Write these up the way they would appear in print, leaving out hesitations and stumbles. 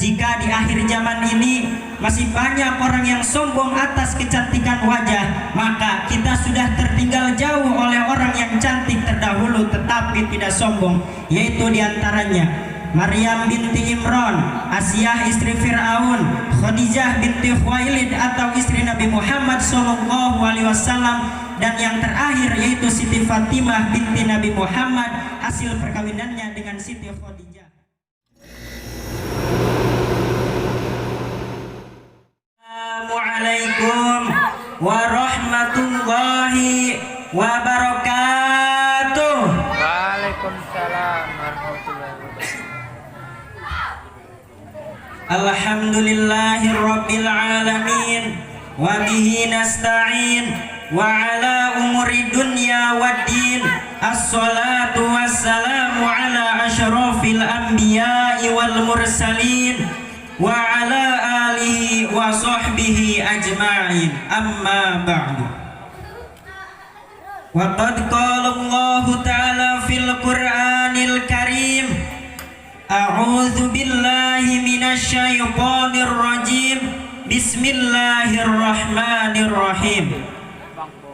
jika di akhir zaman ini masih banyak orang yang sombong atas kecantikan wajah, maka kita sudah tertinggal jauh oleh orang yang cantik terdahulu tetapi tidak sombong, yaitu diantaranya Maryam binti Imran, Asyah istri Fir'aun, Khadijah binti Khuwailid atau istri Nabi Muhammad SAW, dan yang terakhir yaitu Siti Fatimah binti Nabi Muhammad, hasil perkawinannya dengan Siti Khadijah. Assalamualaikum warahmatullahi wabarakatuh. Waalaikumsalam warahmatullahi wabarakatuh. Alhamdulillahirabbil alamin wa bihi nasta'in wa ala umuri dunya waddin. Assalatu wassalamu ala asyrafil anbiya'i wal mursalin wa ala alihi wa sahbihi ajma'in, amma ba'du. Wa qad qala Allah ta'ala fil Qur'anil Karim, a'udzu billahi minasy syaithanir rajim, bismillahirrahmanirrahim.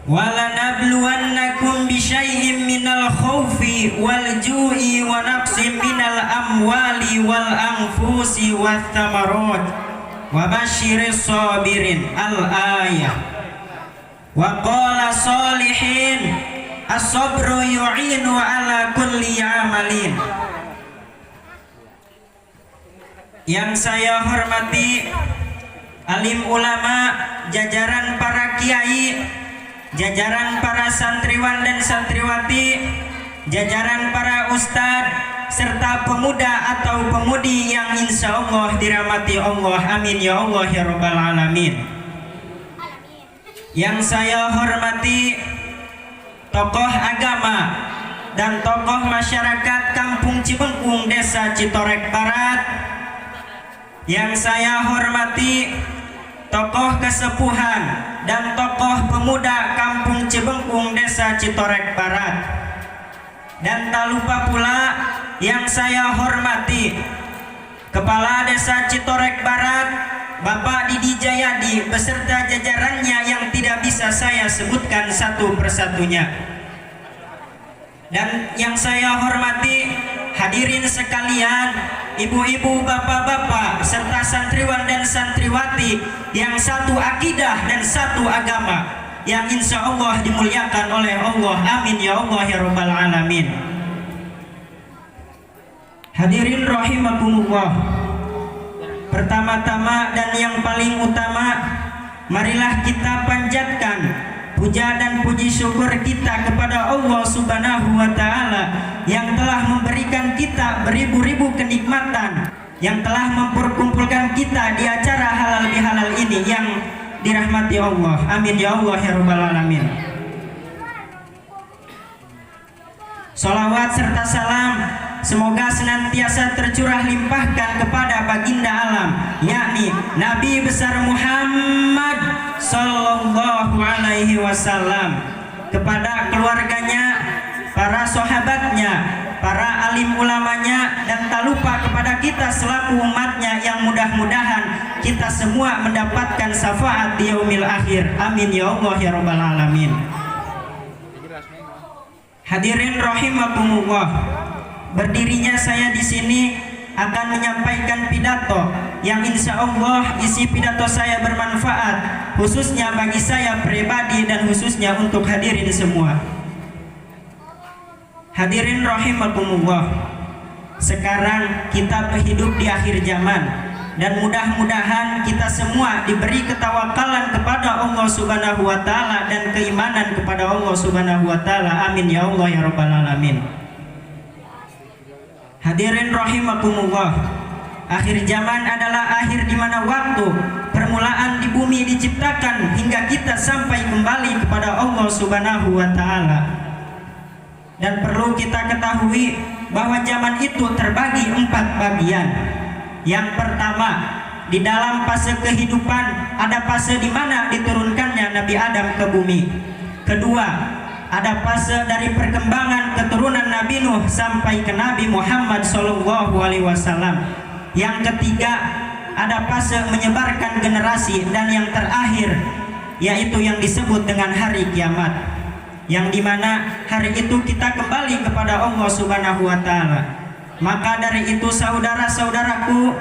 وَلَنَبْلُوَنَّكُمْ بِشَيْءٍ مِّنَ الْخَوْفِ وَالْجُوعِ وَنَقْصٍ مِّنَ الْأَمْوَالِ وَالْأَنفُسِ وَالثَّمَرَاتِ وَبَشِّرِ الصَّابِرِينَ الآية. وَقَالَ صَالِحِينَ الصَّبْرُ يُعِينُ عَلَى كُلِّ عَمَلٍ. Yang saya hormati alim ulama, jajaran para kiai, jajaran para santriwan dan santriwati, jajaran para ustadz, serta pemuda atau pemudi yang insya Allah dirahmati Allah, amin ya Allah ya rabbal alamin. Yang saya hormati tokoh agama dan tokoh masyarakat Kampung Cibengkung, Desa Citorek Barat. Yang saya hormati tokoh kesepuhan dan tokoh pemuda Kampung Cibengkung, Desa Citorek Barat. Dan tak lupa pula yang saya hormati Kepala Desa Citorek Barat, Bapak Didi Jayadi beserta jajarannya yang tidak bisa saya sebutkan satu persatunya. Dan yang saya hormati hadirin sekalian, ibu-ibu, bapak-bapak, serta santriwan dan santriwati yang satu akidah dan satu agama, yang insya Allah dimuliakan oleh Allah, amin ya Allah ya rabbal alamin. Hadirin rahimakumullah, pertama-tama dan yang paling utama, marilah kita panjatkan puja dan puji syukur kita kepada Allah Subhanahu wa Ta'ala yang telah memberikan kita beribu-ribu kenikmatan, yang telah memperkumpulkan kita di acara halal bihalal ini yang dirahmati Allah, amin ya Allah ya rabbal alamin. Salawat serta salam semoga senantiasa tercurah limpahkan kepada baginda alam, yakni Nabi besar Muhammad sallallahu alaihi wasallam, kepada keluarganya, para sahabatnya, para alim ulamanya, dan tak lupa kepada kita selaku umatnya yang mudah-mudahan kita semua mendapatkan syafaat di yaumil akhir, amin ya Allah ya rabbal alamin. Hadirin rahimakumullah, berdirinya saya di sini akan menyampaikan pidato yang insya Allah isi pidato saya bermanfaat, khususnya bagi saya pribadi dan khususnya untuk hadirin semua. Hadirin rahimakumullah, sekarang kita hidup di akhir zaman, dan mudah-mudahan kita semua diberi ketawakalan kepada Allah Subhanahu wa Ta'ala dan keimanan kepada Allah Subhanahu wa Ta'ala, amin ya Allah ya rabbal alamin. Hadirin rahimakumullah, akhir zaman adalah akhir di mana waktu permulaan di bumi diciptakan hingga kita sampai kembali kepada Allah Subhanahu wa Ta'ala. Dan perlu kita ketahui bahwa zaman itu terbagi 4 bagian. Yang pertama, di dalam fase kehidupan ada fase di mana diturunkannya Nabi Adam ke bumi. Kedua, ada fase dari perkembangan keturunan Nabi Nuh sampai ke Nabi Muhammad SAW. Yang ketiga, ada fase menyebarkan generasi, dan yang terakhir yaitu yang disebut dengan hari kiamat, yang dimana hari itu kita kembali kepada Allah Subhanahu wa Ta'ala. Maka dari itu saudara-saudaraku,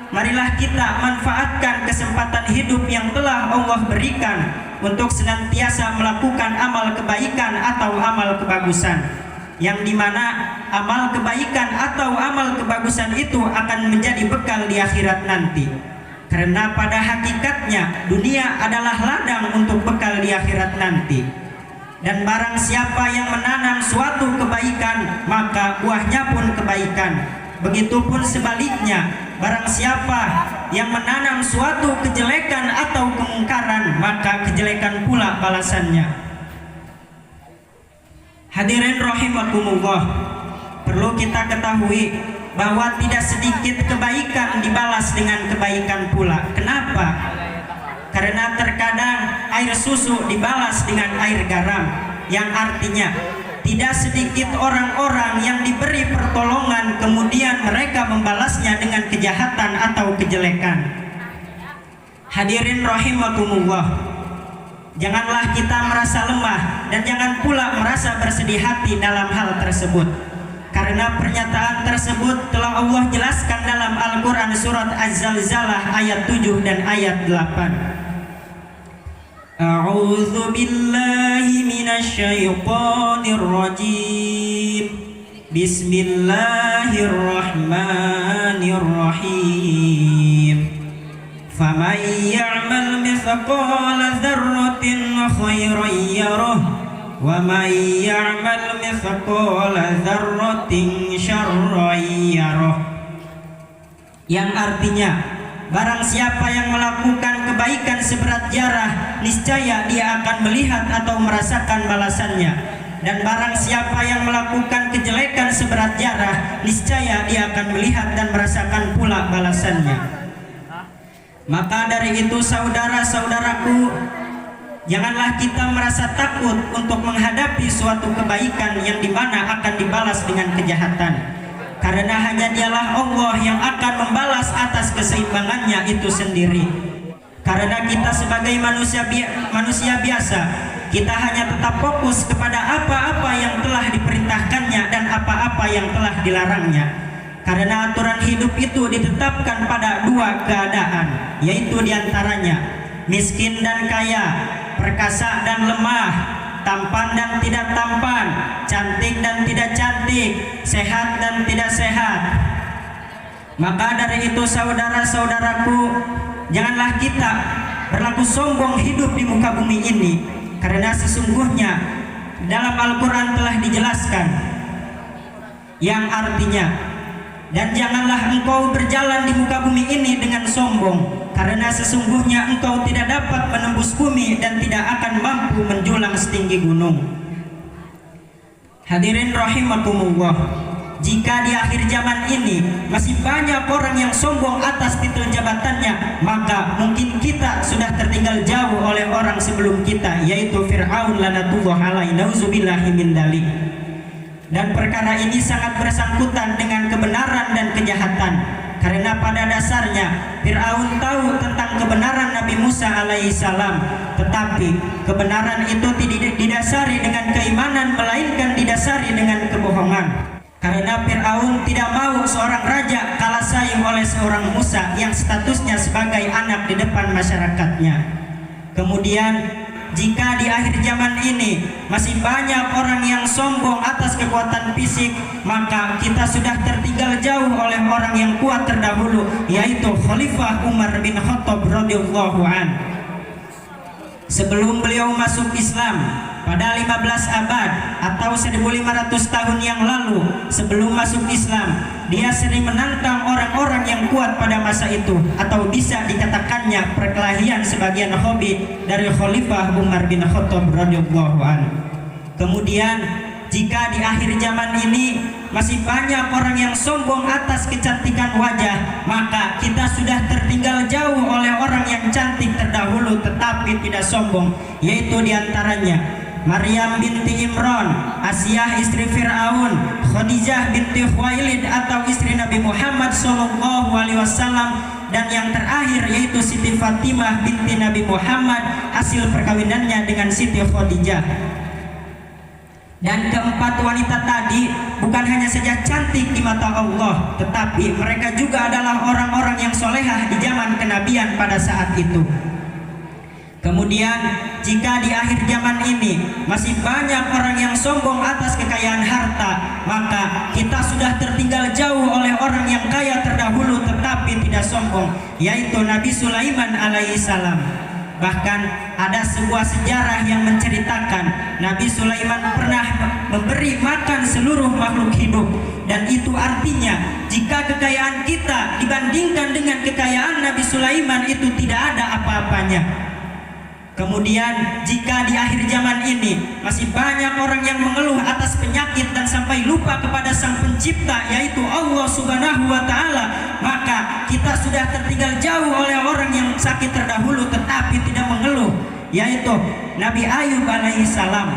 marilah kita manfaatkan kesempatan hidup yang telah Allah berikan untuk senantiasa melakukan amal kebaikan atau amal kebagusan, yang dimana amal kebaikan atau amal kebagusan itu akan menjadi bekal di akhirat nanti. Karena pada hakikatnya dunia adalah ladang untuk bekal di akhirat nanti. Dan barang siapa yang menanam suatu kebaikan, maka buahnya pun kebaikan. Begitupun sebaliknya, barang siapa yang menanam suatu kejelekan atau kemungkaran, maka kejelekan pula balasannya. Hadirin rahimakumullah, perlu kita ketahui bahwa tidak sedikit kebaikan dibalas dengan kebaikan pula. Kenapa? Karena terkadang air susu dibalas dengan air garam, yang artinya tidak sedikit orang-orang yang diberi pertolongan kemudian mereka membalasnya dengan kejahatan atau kejelekan. Hadirin rahimakumullah, janganlah kita merasa lemah dan jangan pula merasa bersedih hati dalam hal tersebut. Karena pernyataan tersebut telah Allah jelaskan dalam Al-Quran surat Az-Zalzalah ayat 7 dan ayat 8. A'udzu billahi minasyaitonir rajim. Bismillahirrahmanirrahim. Faman ya'mal mithqala dzarratin khairan yarah, wa may ya'mal mithqala dzarratin syarran yarah. Yang artinya, barang siapa yang melakukan kebaikan seberat zarah, niscaya dia akan melihat atau merasakan balasannya. Dan barang siapa yang melakukan kejelekan seberat zarah, niscaya dia akan melihat dan merasakan pula balasannya. Maka dari itu saudara-saudaraku, janganlah kita merasa takut untuk menghadapi suatu kebaikan yang dimana akan dibalas dengan kejahatan. Karena hanya dialah Allah yang akan membalas atas keseimbangannya itu sendiri. Karena kita sebagai manusia biasa, kita hanya tetap fokus kepada apa-apa yang telah diperintahkannya dan apa-apa yang telah dilarangnya. Karena aturan hidup itu ditetapkan pada dua keadaan, yaitu diantaranya miskin dan kaya, perkasa dan lemah, tampan dan tidak tampan, cantik dan tidak cantik, sehat dan tidak sehat. Maka dari itu saudara-saudaraku, janganlah kita berlaku sombong hidup di muka bumi ini, karena sesungguhnya dalam Al-Quran telah dijelaskan yang artinya, dan janganlah engkau berjalan di muka bumi ini dengan sombong, karena sesungguhnya engkau tidak dapat menembus bumi dan tidak akan mampu menjulang setinggi gunung. Hadirin rahimakumullah, jika di akhir zaman ini masih banyak orang yang sombong atas titel jabatannya, maka mungkin kita sudah tertinggal jauh oleh orang sebelum kita, yaitu Fir'aun lanatullah alaihi nauzubillahi min dzalik. Dan perkara ini sangat bersangkutan dengan kebenaran dan kejahatan, karena pada dasarnya Fir'aun tahu tentang kebenaran Nabi Musa alaihissalam, tetapi kebenaran itu tidak didasari dengan keimanan, melainkan didasari dengan kebohongan. Karena Fir'aun tidak mau seorang raja kalah saing oleh seorang Musa yang statusnya sebagai anak di depan masyarakatnya. Kemudian jika di akhir zaman ini masih banyak orang yang sombong atas kekuatan fisik, maka kita sudah tertinggal jauh oleh orang yang kuat terdahulu, yaitu Khalifah Umar bin Khattab radhiyallahu an. Sebelum beliau masuk Islam pada 15 abad atau 1500 tahun yang lalu, sebelum masuk Islam, dia sering menantang orang-orang yang kuat pada masa itu, atau bisa dikatakannya perkelahian sebagian hobi dari Khalifah Umar bin Khattab radhiyallahu an. Kemudian jika di akhir zaman ini masih banyak orang yang sombong atas kecantikan wajah, maka kita sudah tertinggal jauh oleh orang yang cantik terdahulu tetapi tidak sombong, yaitu diantaranya Maryam binti Imran, Asiyah istri Fir'aun, Khadijah binti Khuwailid atau istri Nabi Muhammad SAW, dan yang terakhir yaitu Siti Fatimah binti Nabi Muhammad, hasil perkawinannya dengan Siti Khadijah. Dan keempat wanita tadi bukan hanya saja cantik di mata Allah, tetapi mereka juga adalah orang-orang yang solehah di zaman kenabian pada saat itu. Kemudian jika di akhir zaman ini masih banyak orang yang sombong atas kekayaan harta, maka kita sudah tertinggal jauh oleh orang yang kaya terdahulu tetapi tidak sombong, yaitu Nabi Sulaiman alaihissalam. Bahkan ada sebuah sejarah yang menceritakan Nabi Sulaiman pernah memberi makan seluruh makhluk hidup, dan itu artinya jika kekayaan kita dibandingkan dengan kekayaan Nabi Sulaiman itu tidak ada apa-apanya. Kemudian jika di akhir zaman ini masih banyak orang yang mengeluh atas penyakit dan sampai lupa kepada Sang Pencipta yaitu Allah Subhanahu wa Ta'ala, maka kita sudah tertinggal jauh oleh orang yang sakit terdahulu tetapi tidak mengeluh, yaitu Nabi Ayub alaihissalam.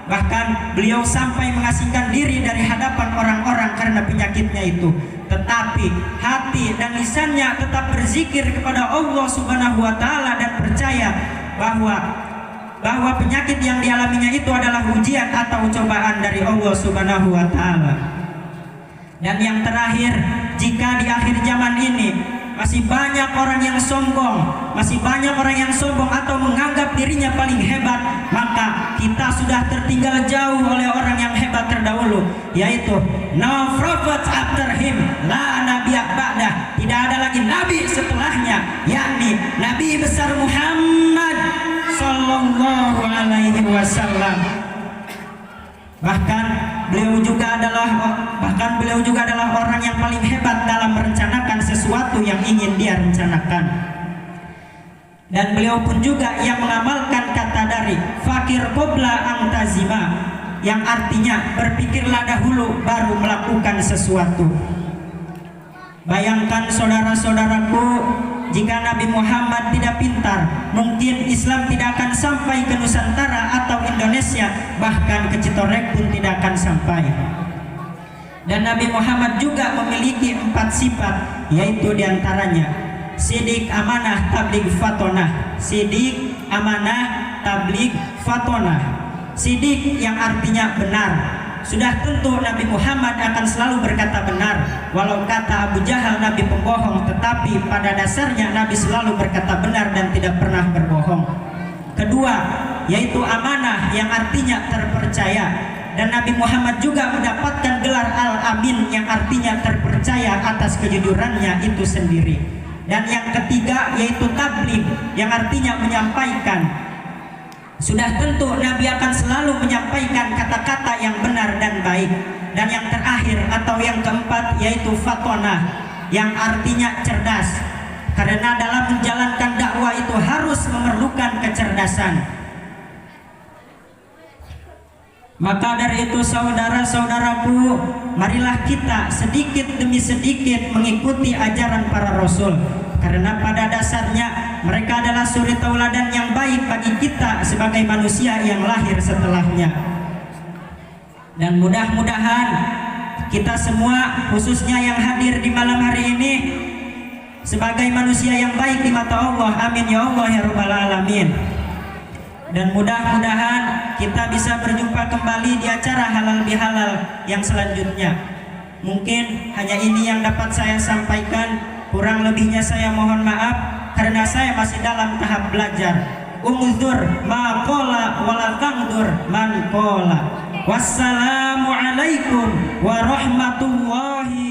Bahkan beliau sampai mengasingkan diri dari hadapan orang-orang karena penyakitnya itu, tetapi hati dan lisannya tetap berzikir kepada Allah Subhanahu wa Ta'ala dan percaya bahwa penyakit yang dialaminya itu adalah ujian atau cobaan dari Allah Subhanahu wa Ta'ala. Dan yang terakhir, jika di akhir zaman ini masih banyak orang yang sombong, atau menganggap dirinya paling hebat, maka kita sudah tertinggal jauh oleh orang yang hebat terdahulu, yaitu no prophet after him, la nabiyya ba'dah, tidak ada lagi nabi setelahnya, yakni Nabi besar Muhammad sallallahu alaihi wasallam. Bahkan beliau juga adalah orang yang paling hebat dalam merencanakan sesuatu yang ingin dia rencanakan. Dan beliau pun juga yang mengamalkan kata dari fakir qabla antazima, yang artinya berpikirlah dahulu baru melakukan sesuatu. Bayangkan saudara-saudaraku, jika Nabi Muhammad tidak pintar, mungkin Islam tidak akan sampai ke Nusantara atau Indonesia, bahkan ke Citorek pun tidak akan sampai. Dan Nabi Muhammad juga memiliki 4 sifat, yaitu diantaranya sidik, amanah, tabligh, fatonah. Sidik, amanah, tabligh, fatonah. Sidik yang artinya benar. Sudah tentu Nabi Muhammad akan selalu berkata benar. Walau kata Abu Jahal Nabi pembohong, tetapi pada dasarnya Nabi selalu berkata benar dan tidak pernah berbohong. Kedua, yaitu amanah yang artinya terpercaya. Dan Nabi Muhammad juga mendapatkan gelar Al-Amin yang artinya terpercaya atas kejujurannya itu sendiri. Dan yang ketiga yaitu tabligh yang artinya menyampaikan. Sudah tentu Nabi akan selalu menyampaikan kata-kata yang benar dan baik. Dan yang terakhir atau yang keempat yaitu fatonah yang artinya cerdas. Karena dalam menjalankan dakwah itu harus memerlukan kecerdasan. Maka dari itu saudara-saudaraku, marilah kita sedikit demi sedikit mengikuti ajaran para rasul, karena pada dasarnya mereka adalah suri tauladan yang baik bagi kita sebagai manusia yang lahir setelahnya. Dan mudah-mudahan kita semua, khususnya yang hadir di malam hari ini, sebagai manusia yang baik di mata Allah. Amin ya Allah ya rabbal alamin. Dan mudah-mudahan kita bisa berjumpa kembali di acara halal bihalal yang selanjutnya. Mungkin hanya ini yang dapat saya sampaikan, kurang lebihnya saya mohon maaf karena saya masih dalam tahap belajar. Umuzur ma qala wala tangdur man qala. Wassalamualaikum warahmatullahi